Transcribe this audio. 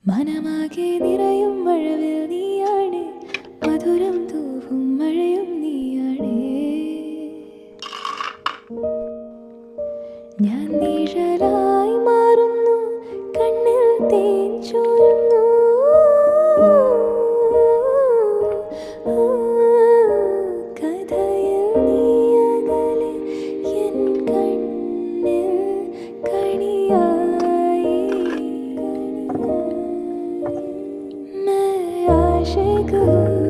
മനമാകെ നിറയും മഴവിൽ നീയാണ്, മധുരം തൂവും മഴയും നീയാണ്. ഞാൻ നിഴലായി മാറുന്നു, കണ്ണിൽ തേൻ ചോരുന്നു. കഥയിൽ നീ അകലെ, എൻ കണ്ണിൽ കണിയായി. मैं आशिक हूँ.